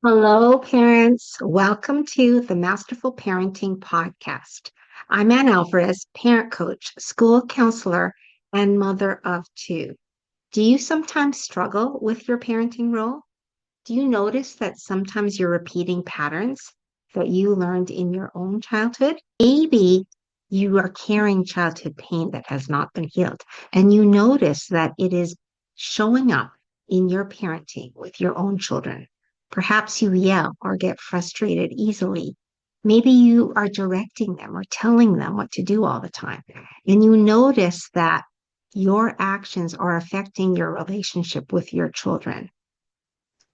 Hello, parents. Welcome to the Masterful Parenting Podcast. I'm Anne Alvares, parent coach, school counselor, and mother of two. Do you sometimes struggle with your parenting role? Do you notice that sometimes you're repeating patterns that you learned in your own childhood? Maybe you are carrying childhood pain that has not been healed, and you notice that it is showing up in your parenting with your own children. Perhaps you yell or get frustrated easily. Maybe you are directing them or telling them what to do all the time, and you notice that your actions are affecting your relationship with your children.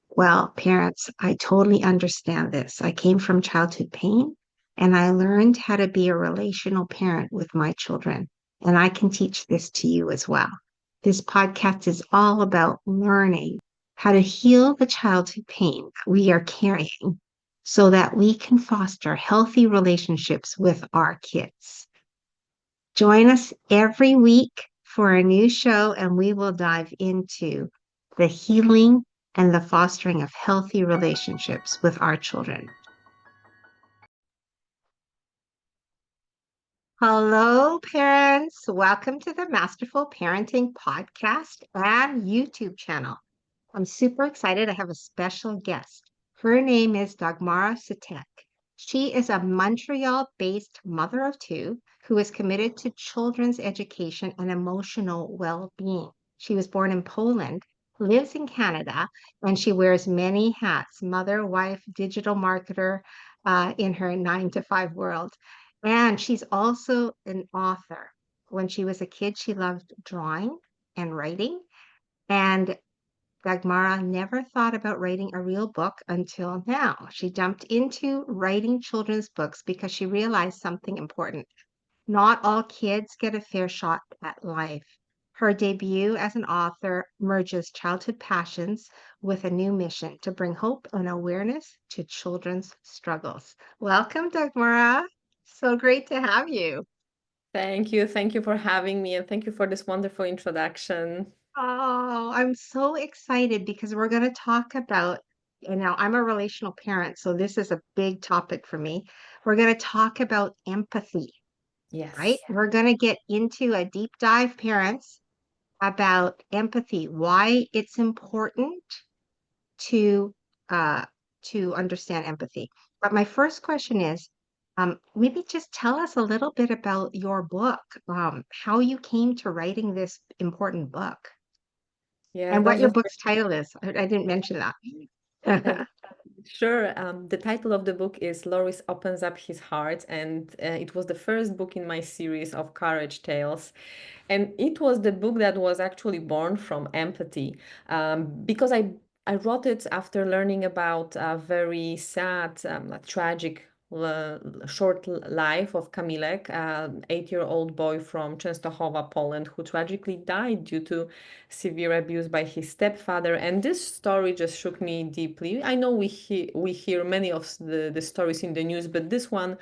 Well, parents, I totally understand this. I came from childhood pain and I learned how to be a relational parent with my children. And I can teach this to you as well. This podcast is all about learning how to heal the childhood pain that we are carrying so that we can foster healthy relationships with our kids. Join us every week for a new show, and we will dive into the healing and the fostering of healthy relationships with our children. Hello, parents. Welcome to the Masterful Parenting Podcast and YouTube channel. I'm super excited. I have a special guest. Her name is Dagmara Sitek. She is a Montreal based mother of two who is committed to children's education and emotional well being. She was born in Poland, lives in Canada, and she wears many hats: mother, wife, digital marketer in her 9 to 5 world. And she's also an author. When she was a kid, she loved drawing and writing. And Dagmara never thought about writing a real book until now. She jumped into writing children's books because she realized something important. Not all kids get a fair shot at life. Her debut as an author merges childhood passions with a new mission to bring hope and awareness to children's struggles. Welcome, Dagmara. So great to have you. Thank you. Thank you for having me, and thank you for this wonderful introduction. Oh, I'm so excited because we're going to talk about, I'm a relational parent, so this is a big topic for me. We're going to talk about empathy, right? Yes. We're going to get into a deep dive, parents, about empathy, why it's important to uh to understand empathy. But my first question is, maybe just tell us a little bit about your book, how you came to writing this important book. Yes, And what that's your the book's title is. I didn't mention first. that. Sure. The title of the book is Loris Opens Up His Heart, and it was the first book in my series of courage tales. And it was the book that was actually born from empathy, because I wrote it after learning about a very sad, tragic, short life of Kamilek, an 8-year-old boy from Częstochowa, Poland, who tragically died due to severe abuse by his stepfather. And this story just shook me deeply. I know we hear many of the stories in the news, but this one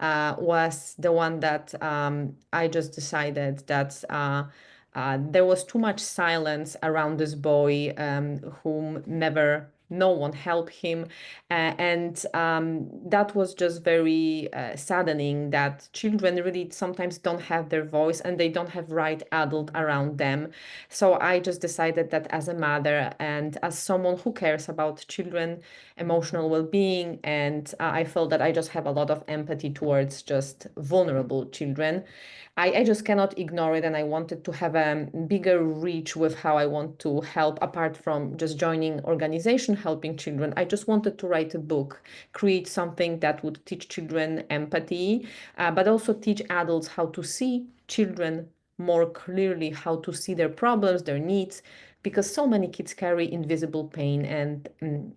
was the one that I just decided that there was too much silence around this boy, whom never no one helped him, and that was just very saddening that children really sometimes don't have their voice and they don't have right adult around them. So I just decided that as a mother and as someone who cares about children emotional well-being, and I felt that I just have a lot of empathy towards just vulnerable children. I just cannot ignore it, and I wanted to have a bigger reach with how I want to help apart from just joining organization helping children. I just wanted to write a book, create something that would teach children empathy, but also teach adults how to see children more clearly, how to see their problems, their needs, because so many kids carry invisible pain, and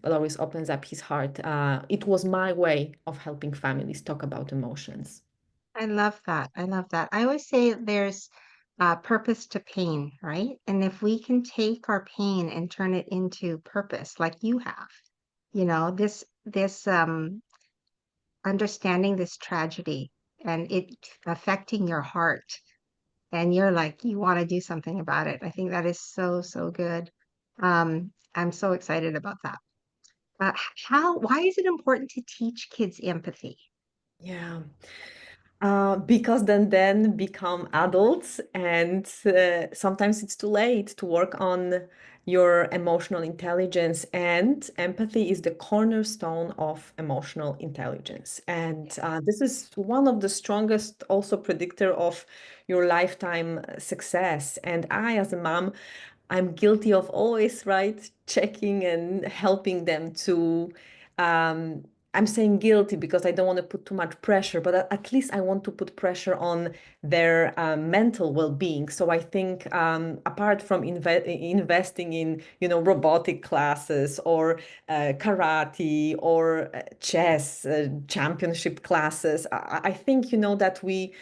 Loris opens up his heart. It was my way of helping families talk about emotions. I love that. I love that. I always say there's purpose to pain, right? And if we can take our pain and turn it into purpose, like you have, this understanding this tragedy and it affecting your heart, and you're like, you want to do something about it. I think that is so, so good. I'm so excited about that. Why is it important to teach kids empathy? Yeah. Because then become adults, and sometimes it's too late to work on your emotional intelligence. And empathy is the cornerstone of emotional intelligence. And this is one of the strongest also predictor of your lifetime success. And I, as a mom, I'm guilty of always, right, checking and helping them to um, I'm saying guilty because I don't want to put too much pressure, but at least I want to put pressure on their mental well-being. So I think apart from investing in, robotic classes or karate or chess championship classes, I think, that we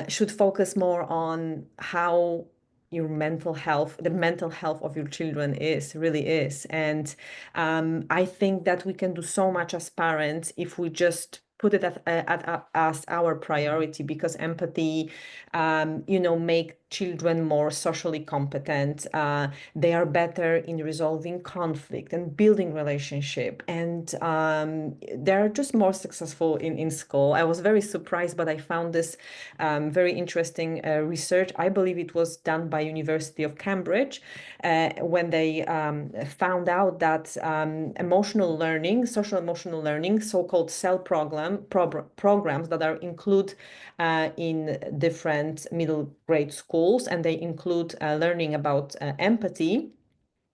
should focus more on how your mental health, the mental health of your children really is. And I think that we can do so much as parents if we just put it as our priority, because empathy, make children more socially competent. They are better in resolving conflict and building relationship, and they're just more successful in school. I was very surprised, but I found this very interesting research. I believe it was done by University of Cambridge, when they found out that emotional learning, social emotional learning, so-called programs that are include in different middle grade schools, and they include learning about empathy.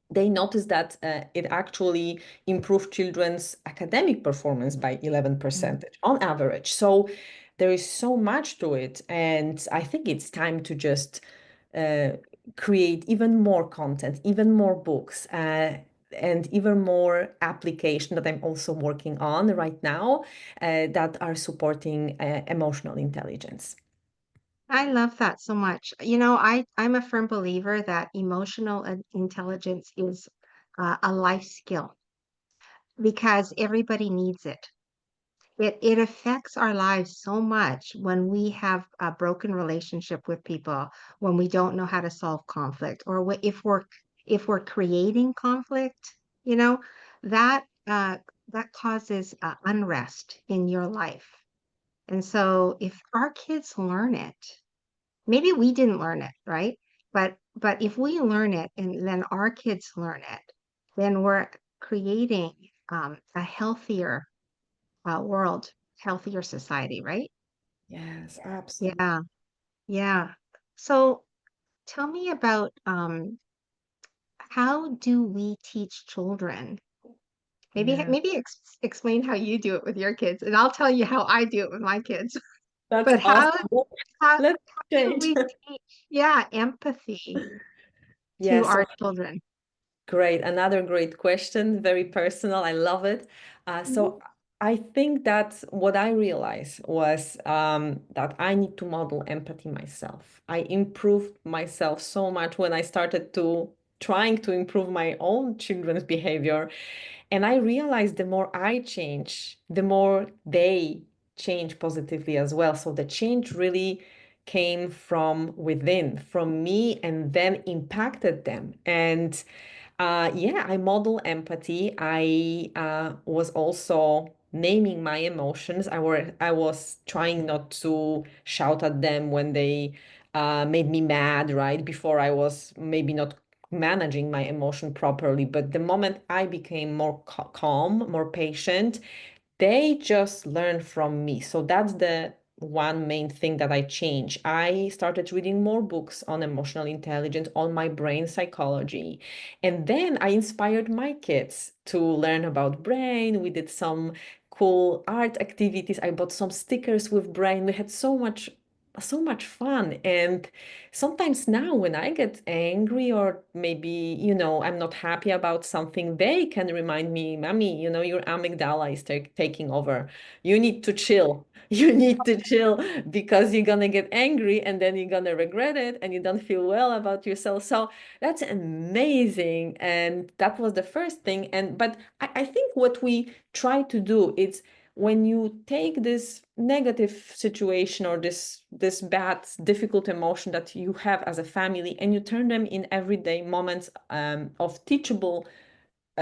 They noticed that it actually improved children's academic performance by 11% on average. So there is so much to it. And I think it's time to just uh, create even more content, even more books, and even more application that I'm also working on right now, that are supporting emotional intelligence. I love that so much. I'm a firm believer that emotional intelligence is a life skill because everybody needs it. It affects our lives so much when we have a broken relationship with people, when we don't know how to solve conflict, or if we're creating conflict, you know, that that causes unrest in your life. And so if our kids learn it, maybe we didn't learn it, right? But if we learn it and then our kids learn it, then we're creating a healthier world, healthier society, right? Yes, absolutely. Yeah, yeah. So tell me about how do we teach children? Yeah, Maybe explain how you do it with your kids, and I'll tell you how I do it with my kids. that's But awesome. how Let's do change. we teach, yeah, empathy Yeah, to our so children? great. Another great question. Very personal. I love it. Mhm. So I think that what I realized was that I need to model empathy myself. I improved myself so much when I started to trying to improve my own children's behavior. And I realized the more I change, the more they change positively as well. So the change really came from within, from me, and then impacted them. And yeah, I model empathy. I was also naming my emotions. I was trying not to shout at them when they made me mad, right? Before I was maybe not managing my emotion properly. But the moment I became more calm, more patient, they just learn from me. So that's the one main thing that I changed. I started reading more books on emotional intelligence, on my brain psychology. And then I inspired my kids to learn about brain. We did some cool art activities. I bought some stickers with brain. We had so much fun. And sometimes now when I get angry, or maybe, I'm not happy about something, they can remind me, Mommy, your amygdala is taking over. You need to chill. You need to chill, because you're gonna get angry and then you're gonna regret it and you don't feel well about yourself. So that's amazing. And that was the first thing. But I think what we try to do is, when you take this negative situation or this bad difficult emotion that you have as a family, and you turn them in everyday moments of teachable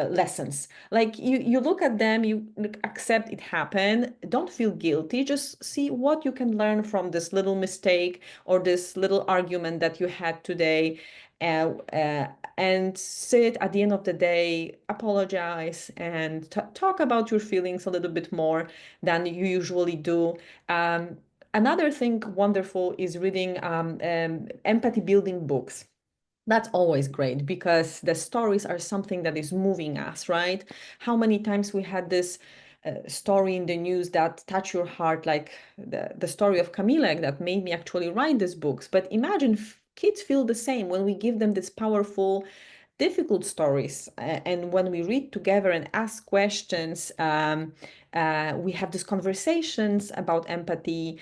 lessons. Like you look at them, you accept it happened. Don't feel guilty. Just see what you can learn from this little mistake or this little argument that you had today. Uh, uh, and sit at the end of the day, apologize and talk about your feelings a little bit more than you usually do. Um, Another thing wonderful is reading empathy building books. That's always great because the stories are something that is moving us, right? How many times we had this story in the news that touched your heart, like the story of Camille that made me actually write these books. But imagine kids feel the same when we give them this powerful, difficult stories. And when we read together and ask questions, we have these conversations about empathy,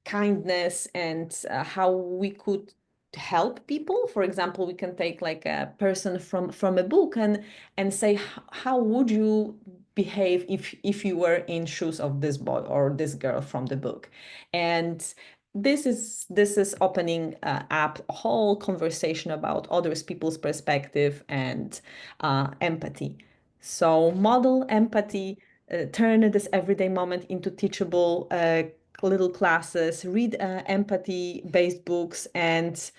kindness, and how we could help people. For example, we can take like a person from a book and say, how would you behave if you were in shoes of this boy or this girl from the book? And this is opening up a whole conversation about others people's perspective and empathy. So model empathy, turn this everyday moment into teachable little classes, read empathy-based books, and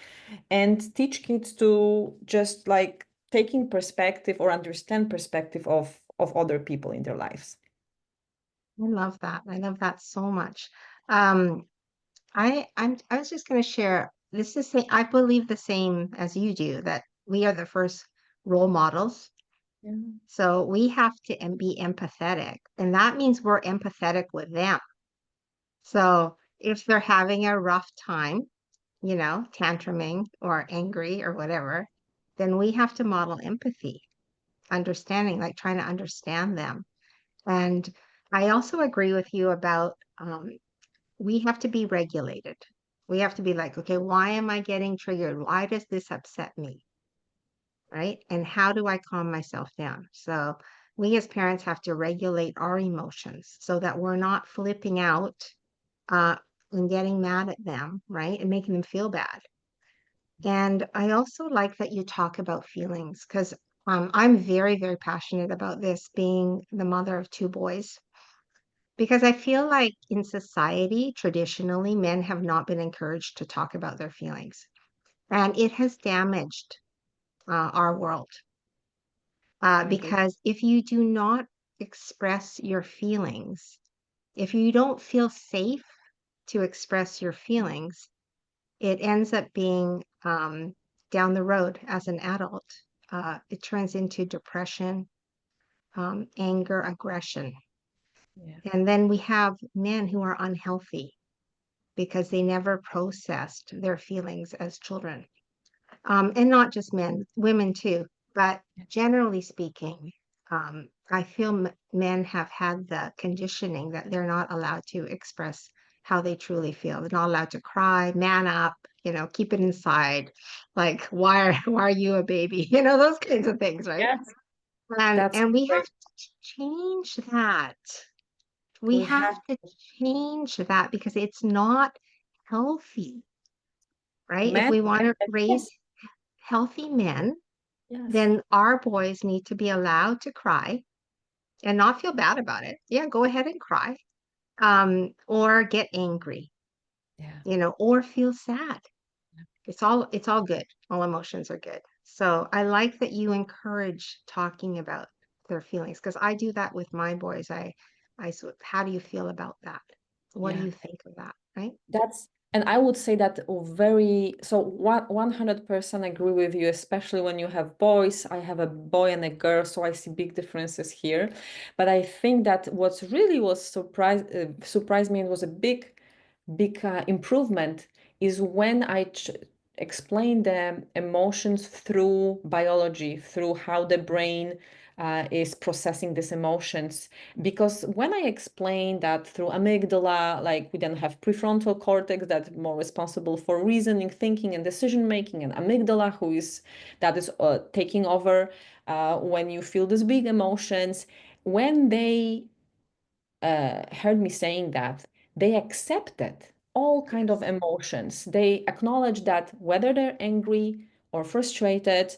teach kids to just like taking perspective or understand perspective of other people in their lives. I love that. I love that so much. Um, I was just going to share this is I believe the same as you do that we are the first role models. Yeah. So we have to be empathetic, and that means we're empathetic with them. So if they're having a rough time, tantruming or angry or whatever, then we have to model empathy, understanding, like trying to understand them. And I also agree with you about we have to be regulated. We have to be like, okay, why am I getting triggered? Why does this upset me? Right? And how do I calm myself down? So we as parents have to regulate our emotions so that we're not flipping out uh, and getting mad at them, right? And making them feel bad. And I also like that you talk about feelings because I'm very, very passionate about this being the mother of two boys. Because I feel like in society, traditionally, men have not been encouraged to talk about their feelings. And it has damaged our world. I agree. Because if you do not express your feelings, if you don't feel safe to express your feelings, it ends up being down the road as an adult. It turns into depression, anger, aggression. Yeah. And then we have men who are unhealthy because they never processed their feelings as children. And not just men, women too. But generally speaking, I feel men have had the conditioning that they're not allowed to express how they truly feel. They're not allowed to cry, man up, keep it inside. Like, why are you a baby? Those kinds of things, right? Yes, And that's and we have great. to change that. We We have have to change that because it's not healthy, right? If men. we want to raise Yes, healthy men, yes, then our boys need to be allowed to cry and not feel bad about it. Yeah, go ahead and cry. Or get angry, yeah, or feel sad. It's all good. All emotions are good. So I like that you encourage talking about their feelings because I do that with my boys. How do you feel about that? What do yeah. you think of that? Right? And I would say that so 100% agree with you, especially when you have boys. I have a boy and a girl, so I see big differences here. But I think that what's really was surprised me and was a big improvement is when I explain the emotions through biology, through how the brain is processing these emotions. Because when I explain that through amygdala, like we then have prefrontal cortex that's more responsible for reasoning, thinking, and decision making, and amygdala, that is taking over when you feel these big emotions. When they heard me saying that, they accepted all kind of Yes. emotions. They acknowledge that whether they're angry or frustrated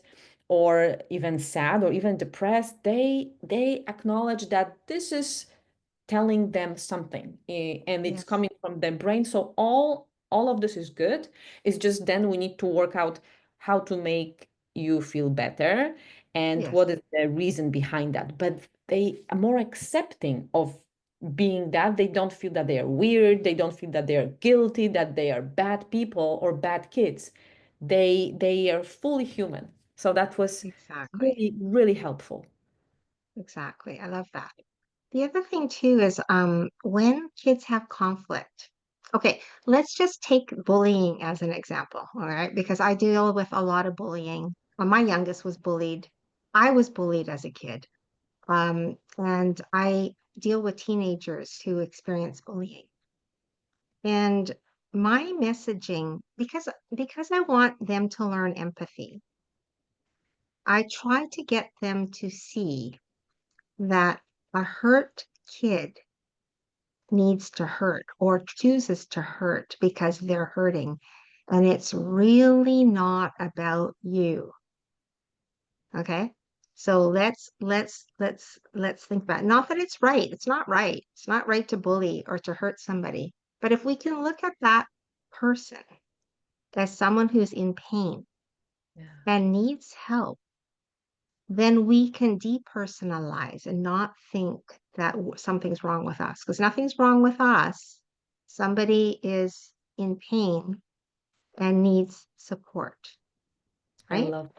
or even sad or even depressed, they acknowledge that this is telling them something, and it's Yes. coming from their brain. So all of this is good. It's just then we need to work out how to make you feel better and what Yes. is the reason behind that. But they are more accepting of being that. They don't feel that they are weird, they don't feel that they are guilty, that they are bad people or bad kids. They are fully human. So that was Exactly. really, really helpful. Exactly. I love that. The other thing too is when kids have conflict. Okay, let's just take bullying as an example, all right? Because I deal with a lot of bullying. My youngest was bullied. I was bullied as a kid. And I deal with teenagers who experience bullying. And my messaging, because I want them to learn empathy, I try to get them to see that a hurt kid needs to hurt or chooses to hurt because they're hurting. And it's really not about you. Okay. So let's think about it. Not that it's right. It's not right. It's not right to bully or to hurt somebody. But if we can look at that person as someone who's in pain Yeah. and needs help, then we can depersonalize and not think that something's wrong with us because nothing's wrong with us. Somebody is in pain and needs support, I right? love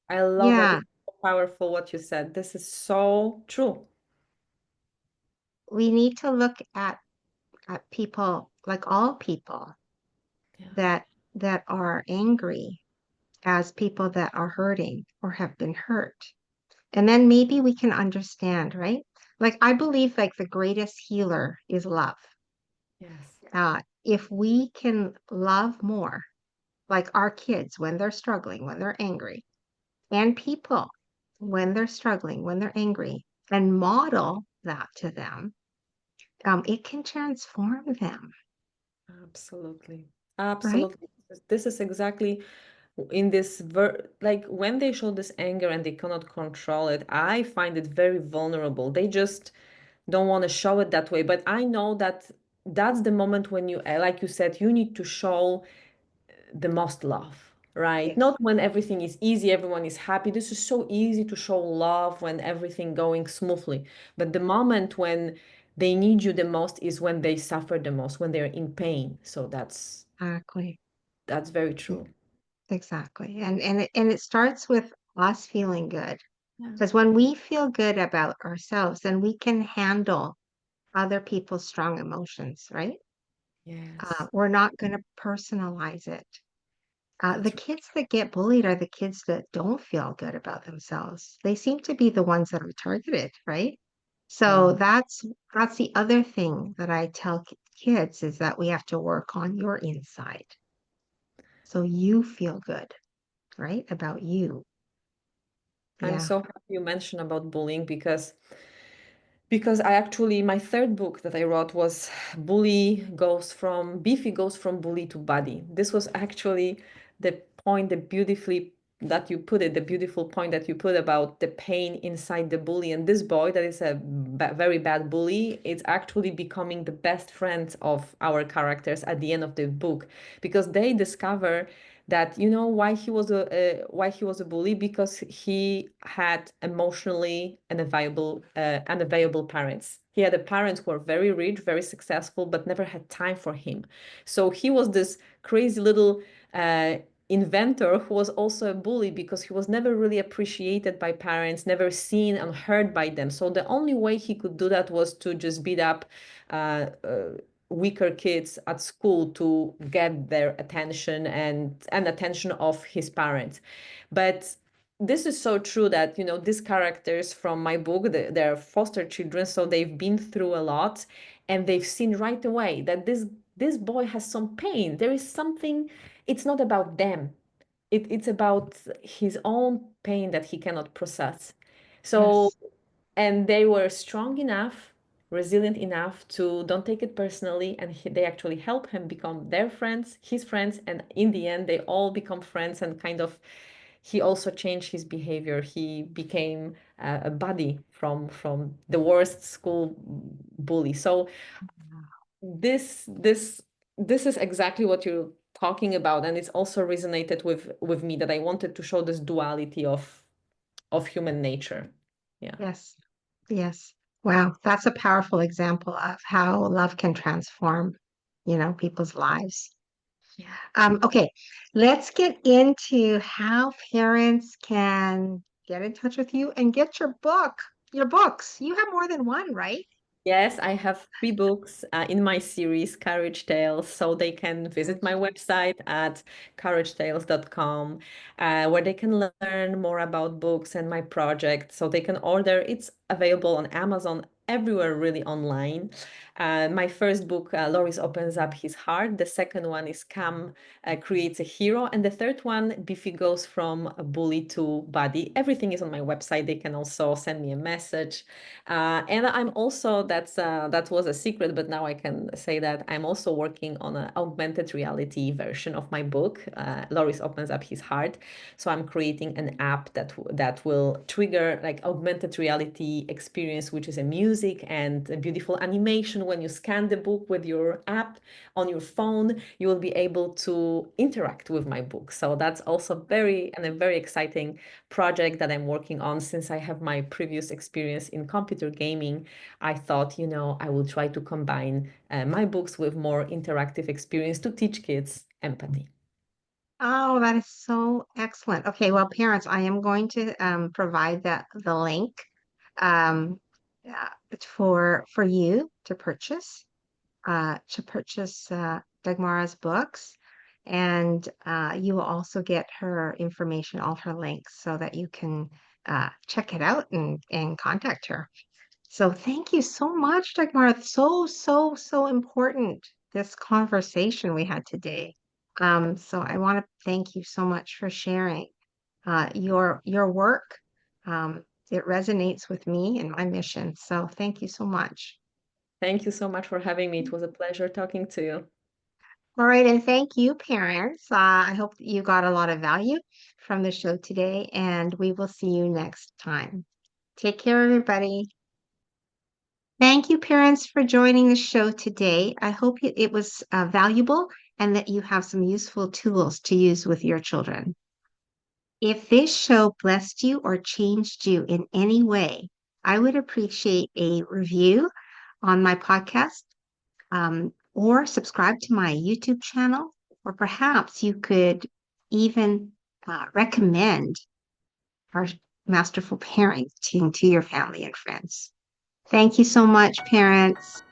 I love that. Yeah, It's so powerful what you said. This is so true. we need to look at people like all people Yeah. that that are angry as people that are hurting or have been hurt. And then maybe we can understand, right? Like I believe like the greatest healer is love. Yes. If we can love more, like our kids when they're struggling, when they're angry, and people when they're struggling, when they're angry, and model that to them, it can transform them, Absolutely. right? Absolutely. This is exactly in this like when they show this anger and they cannot control it, I find it very vulnerable. They just don't want to show it that way. But I know that that's the moment when you, like you said, you need to show the most love, right? Yes, Not when everything is easy, everyone is happy. This is so easy to show love when everything going smoothly. But the moment when they need you the most is when they suffer the most, when they're in pain. So exactly. that's very e- true. Exactly. And it starts with us feeling good. Yeah. Because when we feel good about ourselves, then we can handle other people's strong emotions, right? Yes, We're not going to personalize it. The that's right. kids that get bullied are the kids that don't feel good about themselves. They seem to be the ones that are targeted, right? So Yeah. that's the other thing that I tell kids is that we have to work on your inside so you feel good, right? About you. I'm Yeah. so happy you mentioned about bullying because I actually my third book that I wrote was Beefy goes from bully to buddy. This was actually the point, the beautifully that you put it, the beautiful point that you put about the pain inside the bully. And this boy that is a very bad bully, it's actually becoming the best friend of our characters at the end of the book because they discover that why he was a bully, because he had emotionally unavailable parents. He had a parents who were very rich, very successful, but never had time for him. So he was this crazy little uh, inventor who was also a bully because he was never really appreciated by parents, never seen and heard by them. So the only way he could do that was to just beat up uh, uh, weaker kids at school to get their attention and attention of his parents. But this is so true that these characters from my book, they're foster children, so they've been through a lot, and they've seen right away that this boy has some pain. There is something. It's not about them. It's about his own pain that he cannot process. So, Yes. and they were strong enough, resilient enough to don't take it personally, and they actually help him become their friends, his friends, and in the end they all become friends, and kind of he also changed his behavior. He became a buddy from the worst school bully. So this this this is exactly what you're talking about, and it's also resonated with me that I wanted to show this duality of human nature. Yeah. Yes. Yes. Wow. That's a powerful example of how love can transform, people's lives. Okay, let's get into how parents can get in touch with you and get your books. You have more than one, right? Yes, I have 3 books in my series, Courage Tales. So they can visit my website at couragetales.com, where they can learn more about books and my project. So they can order. It's available on Amazon, everywhere really online. My first book, Loris Opens Up His Heart. The second one is Cam Creates a Hero. And the third one, Biffy Goes from a Bully to Buddy. Everything is on my website. They can also send me a message. And I'm also, that was a secret, but now I can say that I'm also working on an augmented reality version of my book. Loris Opens Up His Heart. So I'm creating an app that will trigger like augmented reality experience, which is a music and a beautiful animation. When you scan the book with your app on your phone, you will be able to interact with my book. So that's also a very exciting project that I'm working on. Since I have my previous experience in computer gaming, I thought, I will try to combine my books with more interactive experience to teach kids empathy. Oh, that is so excellent. Okay, well, parents, I am going to provide the link um, uh, for you to purchase Dagmara's books, and you will also get her information, all her links, so that you can check it out and contact her. So thank you so much, Dagmara. So important, this conversation we had today. So I want to thank you so much for sharing your work. It resonates with me and my mission. So thank you so much. Thank you so much for having me. It was a pleasure talking to you. All right, and thank you, parents. I hope that you got a lot of value from the show today, and we will see you next time. Take care, everybody. Thank you, parents, for joining the show today. I hope it was valuable and that you have some useful tools to use with your children. If this show blessed you or changed you in any way, I would appreciate a review on my podcast, or subscribe to my YouTube channel, or perhaps you could even recommend our masterful parenting to your family and friends. Thank you so much, parents.